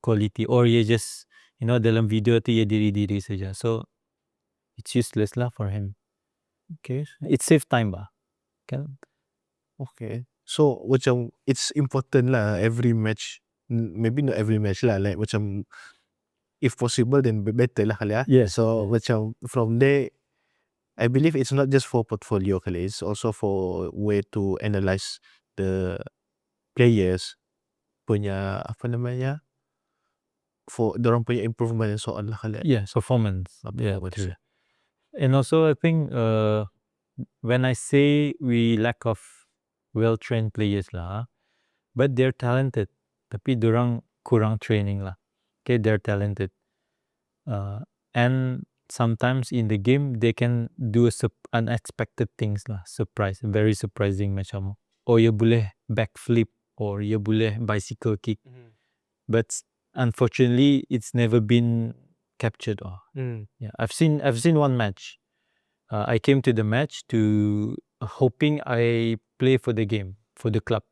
Speaker 1: quality. Or you just dalam video tu ya diri saja. So it's useless lah for him.
Speaker 2: Okay.
Speaker 1: It save time bah. Kan?
Speaker 2: Okay. So macam it's important lah every match. Maybe not every match lah. Like macam if possible then better lah kali ya.
Speaker 1: Yes.
Speaker 2: So macam from there, I believe it's not just for portfolio kali. It's also for way to analyze the players punya apa namanya, for dorang punya improvement and so on lah kali.
Speaker 1: Yes, performance. Yeah,
Speaker 2: Performance.
Speaker 1: true. And also I think when I say we lack of well-trained players lah, but they're talented. Tapi dorang kurang training lah. Okay, they're talented. And sometimes in the game they can do unexpected things lah. Very surprising macam. Oh, ia boleh backflip or ia boleh bicycle kick. But unfortunately it's never been captured. Yeah, I've seen one match. I came to the match to hoping I play for the game, for the club.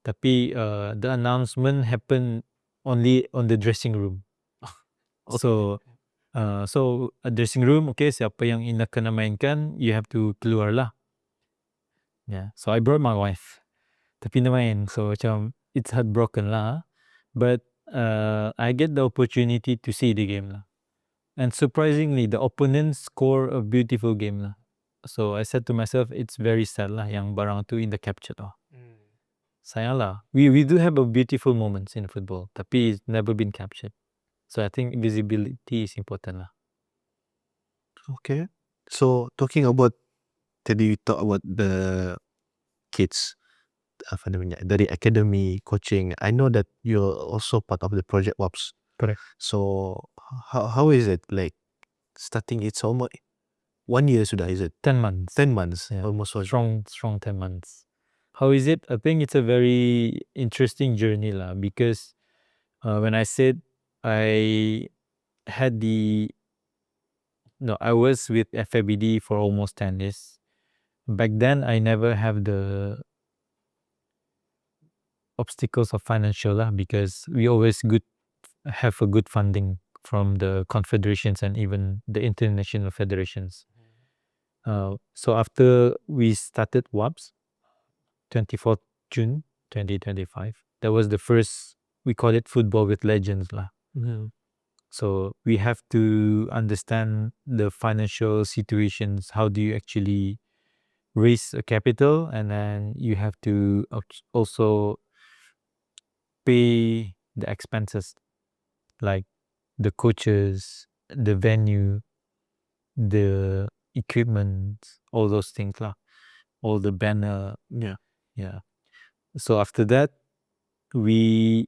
Speaker 1: Tapi the announcement happened only on the dressing room. So dressing room, okay, siapa yang nak kena mainkan, you have to keluar lah. Yeah, so I brought my wife. Tapi dia main, so macam it's heartbroken lah. But I get the opportunity to see the game lah. And surprisingly, the opponents score a beautiful game lah. So I said to myself, it's very sad lah yang barang tu in the capture lah. Sayang lah. We do have a beautiful moments in football, tapi it's never been captured. So I think visibility is important lah.
Speaker 2: Okay. So talking about, tadi you talk about the kids, apa namanya, dari academy, coaching. I know that you're also part of the project WAPS.
Speaker 1: Correct.
Speaker 2: So how is it like starting? It's almost 1 year sudah, is it?
Speaker 1: 10 months.
Speaker 2: 10 months.
Speaker 1: Yeah.
Speaker 2: Almost
Speaker 1: Strong 10 months. How is it? I think it's a very interesting journey lah, because when I said I was with FABD for almost 10 years. Back then, I never have the obstacles of financial lah, because we always have a good funding from the confederations and even the international federations. So after we started WAPS, 24th June 2025, that was the first, we call it Football with Legends lah. So we have to understand the financial situations. How do you actually raise a capital, and then you have to also pay the expenses like the coaches, the venue, the equipment, all those things lah, all the banner.
Speaker 2: Yeah.
Speaker 1: So after that, we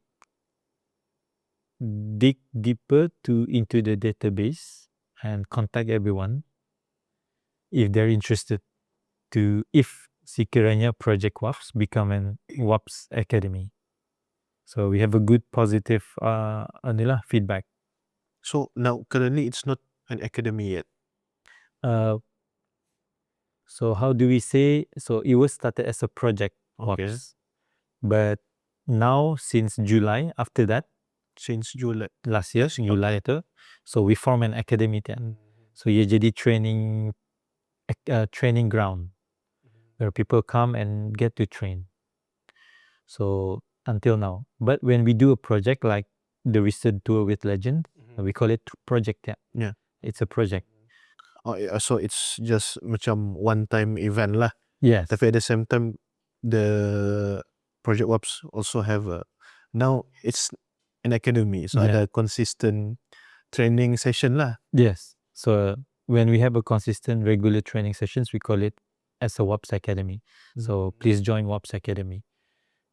Speaker 1: dig deeper into the database and contact everyone if they're interested if sekiranya Project WAPS become an WAPS Academy. So we have a good positive feedback.
Speaker 2: So now currently it's not an academy yet.
Speaker 1: So how do we say? So it was started as a project
Speaker 2: Okay.
Speaker 1: WAPS, but now since July, after that,
Speaker 2: Since July.
Speaker 1: last year, July itu, so we form an academy then. So ia jadi training ground where people come and get to train. So until now, but when we do a project like the recent tour with Legend, we call it project.
Speaker 2: Yeah.
Speaker 1: It's a project.
Speaker 2: Oh, yeah, so it's just macam one time event lah.
Speaker 1: Yes.
Speaker 2: Tapi at the same time, the Project WAPS also have now it's an academy, so ada consistent training session lah.
Speaker 1: Yes. So when we have a consistent regular training sessions, we call it as a WAPS Academy. So please join WAPS Academy.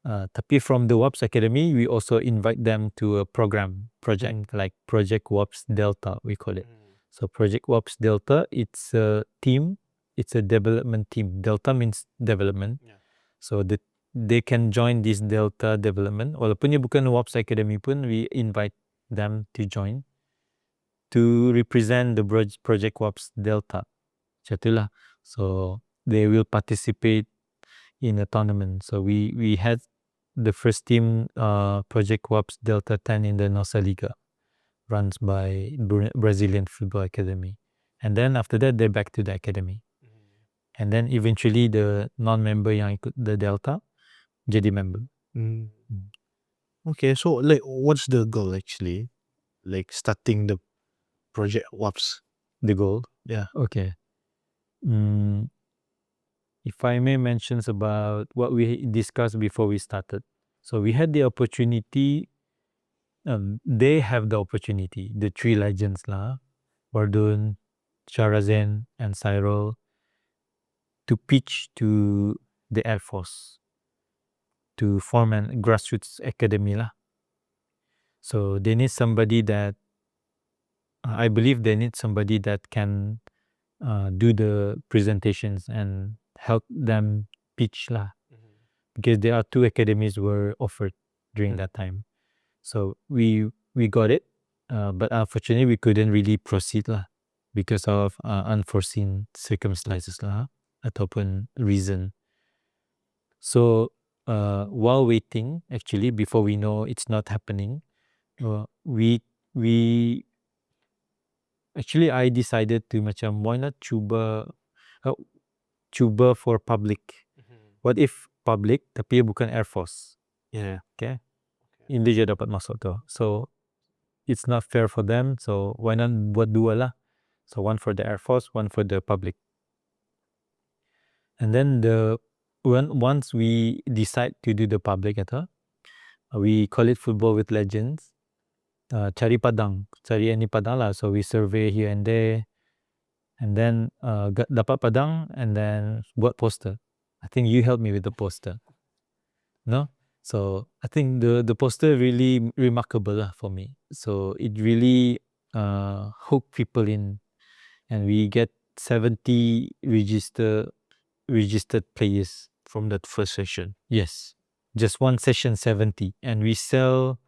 Speaker 1: Tapi from the WAPS Academy, we also invite them to a project like Project WAPS Delta, we call it. So Project WAPS Delta, it's a team, it's a development team. Delta means development. So they can join this Delta development. Walaupun bukan WAPS Academy pun, we invite them to join to represent the Project WAPS Delta. Macam so they will participate in a tournament. So we had the first team, Project WAPS Delta 10 in the Nosa Liga, runs by Brazilian Football Academy. And then after that, they're back to the academy. And then eventually the non-member yang ikut the Delta jadi member.
Speaker 2: Okay, so like what's the goal actually? Like starting the Project WAPS.
Speaker 1: The goal?
Speaker 2: Yeah.
Speaker 1: Okay. If I may mention about what we discussed before we started. So we had the opportunity, they have the opportunity, the three legends lah, Wardun, Sharazen, and Cyril, to pitch to the Air Force to form a grassroots academy lah. So they need somebody that, I believe they need somebody that can do the presentations and help them pitch lah. Because there are 2 academies were offered during that time. So we got it, but unfortunately we couldn't really proceed lah because of unforeseen circumstances lah ataupun reason. So while waiting, actually before we know it's not happening, we actually I decided to macam why not cuba for public. What if public tapi bukan Air Force?
Speaker 2: Yeah.
Speaker 1: Okay. Ini je dapat masuk tu. So it's not fair for them. So why not buat 2 lah. So one for the Air Force, one for the public. And then once we decide to do the public itu, we call it Football with Legends. Cari any padang lah. So we survey here and there, and then dapat padang, and then buat poster. I think you helped me with the poster. No? So I think the poster really remarkable lah for me. So it really hooked people in, and we get 70 registered players
Speaker 2: From that first session.
Speaker 1: Yes, just one session 70, and we sell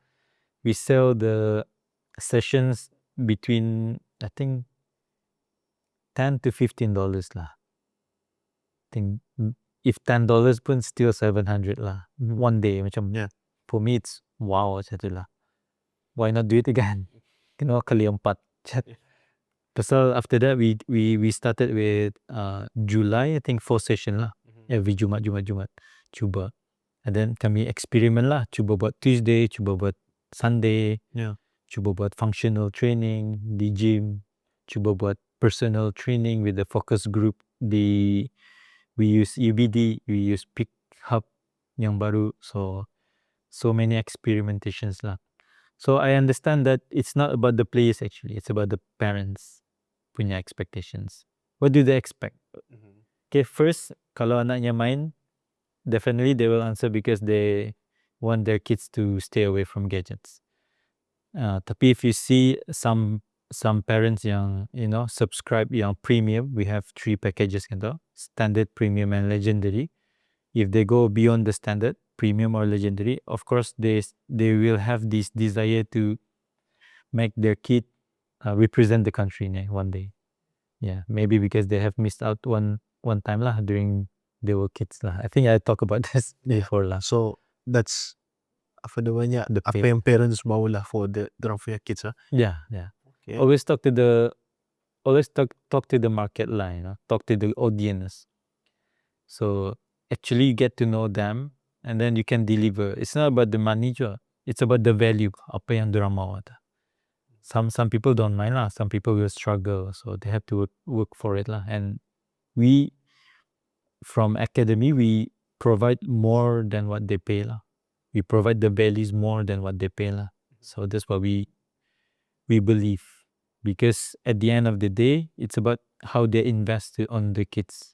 Speaker 1: the sessions between, I think, $10 to $15 lah. I think if $10 pun still 700 lah. One day macam.
Speaker 2: Yeah.
Speaker 1: For me it's wow macam tu lah. Why not do it again? Kena kali 4. So after that we started with July, I think 4 session lah. Every Jumat cuba. And then kami eksperimen lah, cuba buat Tuesday, cuba buat Sunday.
Speaker 2: Yeah.
Speaker 1: Cuba buat functional training di gym, cuba buat personal training with the focus group we use UBD, we use Pick Hub yang baru. So many experimentations lah. So I understand that it's not about the players actually, it's about the parents punya expectations. what do they expect? Okay, first, kalau anaknya main, definitely they will answer because they want their kids to stay away from gadgets. Tapi if you see some parents yang subscribe yang premium, we have 3 packages gitu, standard, premium, and legendary. If they go beyond the standard, premium, or legendary, of course they will have this desire to make their kid represent the country one day. Yeah, maybe because they have missed out one time lah during they were kids lah. I think I talk about this before lah.
Speaker 2: So that's apa namanya,
Speaker 1: The
Speaker 2: apa
Speaker 1: pay.
Speaker 2: yang parents mau lah for dorang punya kids.
Speaker 1: Yeah.
Speaker 2: Okay.
Speaker 1: Always talk to the market line, talk to the audience. So actually you get to know them, and then you can deliver. It's not about the money juga. It's about the value, apa yang dorang mau. Some people don't mind lah. Some people will struggle, so they have to work for it lah. And we from academy, we provide more than what they pay lah. We provide the values more than what they pay lah. So that's what we believe, because at the end of the day, it's about how they invest on the kids.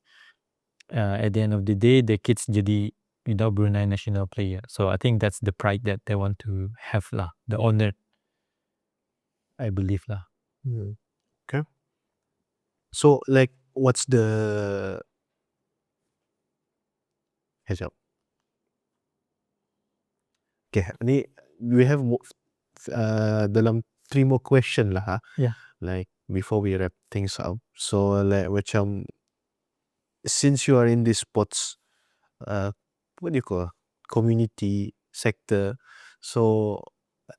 Speaker 1: At the end of the day, the kids jadi Brunei national player. So I think that's the pride that they want to have lah, the honor, I believe lah.
Speaker 2: Okay. So like what's the heads up? Okay, ni we have dalam 3 more question lah.
Speaker 1: Yeah.
Speaker 2: Like before we wrap things up. So like macam since you are in this sports what do you call community sector, so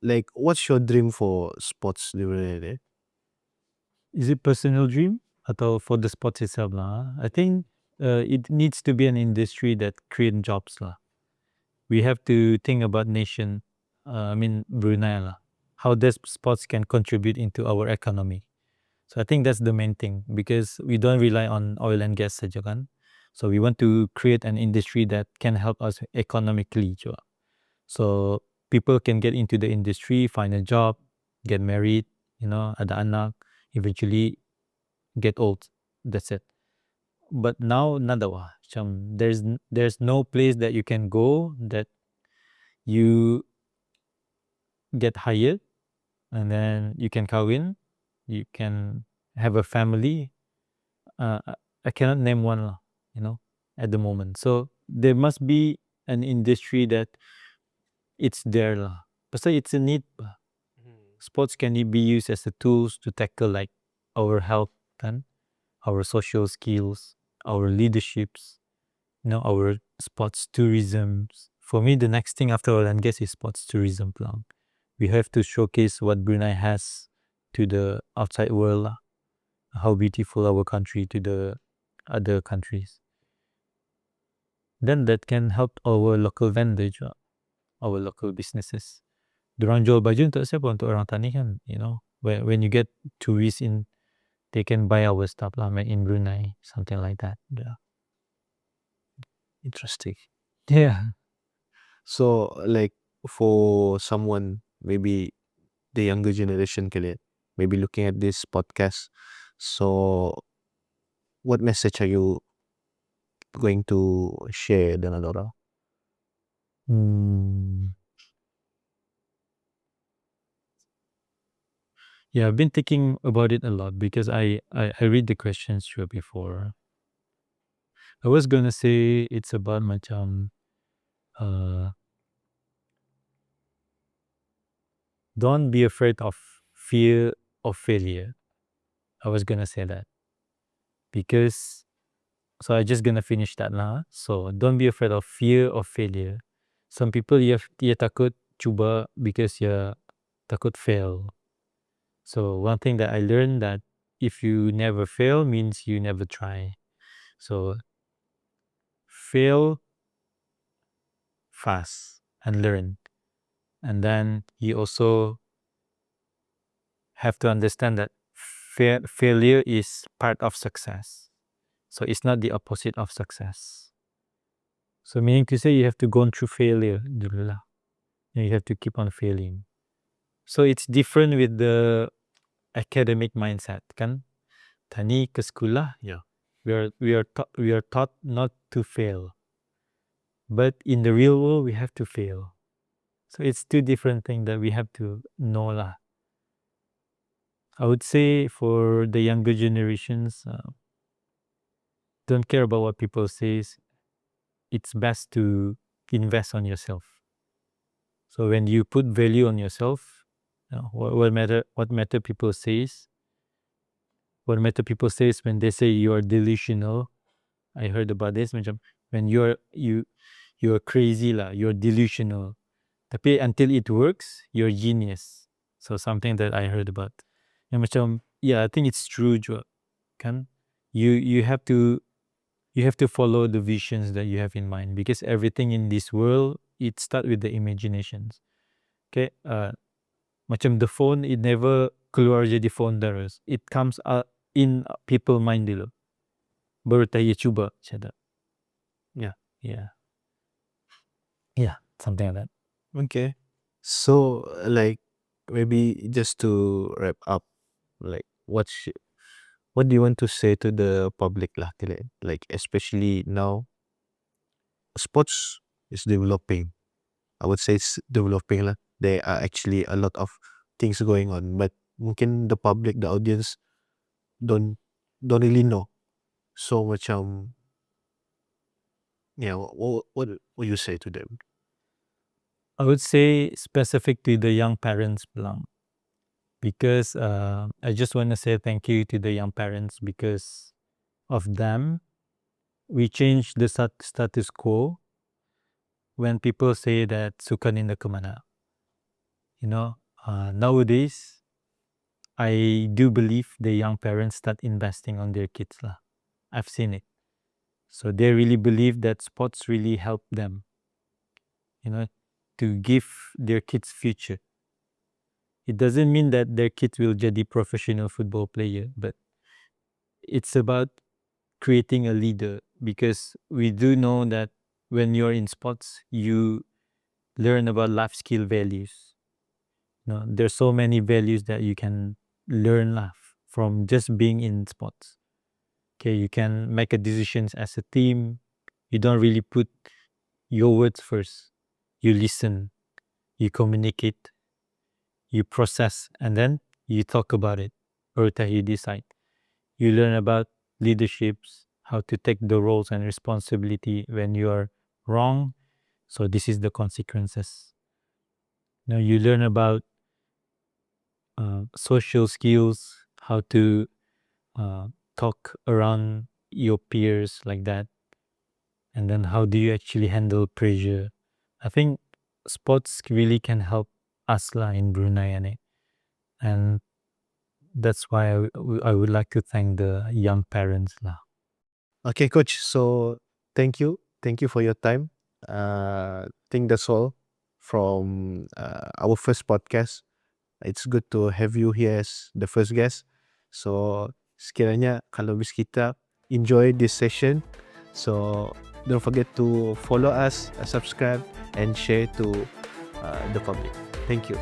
Speaker 2: like what's your dream for sports di Brunei?
Speaker 1: Is it personal dream atau for the sports itself lah? I think it needs to be an industry that create jobs lah. We have to think about nation, Brunei lah, how this sports can contribute into our economy. So I think that's the main thing, because we don't rely on oil and gas saja kan. So we want to create an industry that can help us economically juga. So people can get into the industry, find a job, get married, ada anak, eventually get old. That's it. But now nada wah. There's no place that you can go that you get hired and then you can kawin, you can have a family. I cannot name one lah, at the moment. So there must be an industry that it's there lah. Pasal it's a need. Sports can be used as a tools to tackle like our health and our social skills, our leaderships, our sports tourism. For me, the next thing after oil and gas is sports tourism plan. We have to showcase what Brunei has to the outside world, how beautiful our country to the other countries. Then that can help our local vendors, our local businesses. Dorang jual baju untuk siapa? Untuk orang tani kan, when you get tourists in, they can buy our stuff lah, made in Brunei, something like that. Yeah.
Speaker 2: Interesting.
Speaker 1: Yeah.
Speaker 2: So like for someone, maybe the younger generation kali, maybe looking at this podcast, so what message are you going to share dengan orang?
Speaker 1: Yeah, I've been thinking about it a lot because I read the questions through before. I was gonna say it's about macam don't be afraid of fear of failure. I was gonna say that because, so I just gonna finish that lah. So don't be afraid of fear of failure. Some people you takut cuba because you takut fail. So one thing that I learned, that if you never fail means you never try. So fail fast and learn. And then you also have to understand that failure is part of success. So it's not the opposite of success. So meaning to say you have to go through failure dulu lah. You have to keep on failing. So it's different with the academic mindset kan. tani ke sekolah,
Speaker 2: Yeah.
Speaker 1: we are taught not to fail. But in the real world, we have to fail. So it's two different things that we have to know lah. I would say for the younger generations, don't care about what people says. It's best to invest on yourself. So when you put value on yourself, what matter people says. What matter people says when they say you are delusional. I heard about this macam when you are crazy lah, you're delusional. Tapi until it works, you're genius. So something that I heard about. Yang macam, yeah, I think it's true juga, kan? You have to follow the visions that you have in mind because everything in this world it start with the imaginations. Okay, macam the phone it never keluar jadi phone terus. It comes in people mind dulu. Baru tahu cuba macam tu.
Speaker 2: Yeah.
Speaker 1: Yeah, something like that.
Speaker 2: Okay. So like maybe just to wrap up, like what do you want to say to the public lah? Like especially now, sports is developing. I would say it's developing lah. There are actually a lot of things going on, but mungkin the public, the audience don't really know. So macam, yeah, what you say to them?
Speaker 1: I would say specific to the young parents belong. Because I just want to say thank you to the young parents because of them. We changed the status quo when people say that suka ninda kemana. Nowadays, I do believe the young parents start investing on their kids lah. I've seen it. So they really believe that sports really help them, to give their kids future. It doesn't mean that their kids will jadi professional football player, but it's about creating a leader because we do know that when you're in sports, you learn about life skill values. There's so many values that you can learn from just being in sports. Okay, you can make a decisions as a team. You don't really put your words first. You listen, you communicate, you process, and then you talk about it, or you decide. You learn about leaderships, how to take the roles and responsibility when you are wrong. So this is the consequences. You learn about social skills, how to talk around your peers like that, and then how do you actually handle pressure. I think sports really can help us lah in Brunei, and that's why I would like to thank the young parents lah.
Speaker 2: Okay, coach. So thank you for your time. I think that's all from our first podcast. It's good to have you here as the first guest. So sekiranya kalau bis kita enjoy this session, so don't forget to follow us, subscribe, and share to the public. Thank you.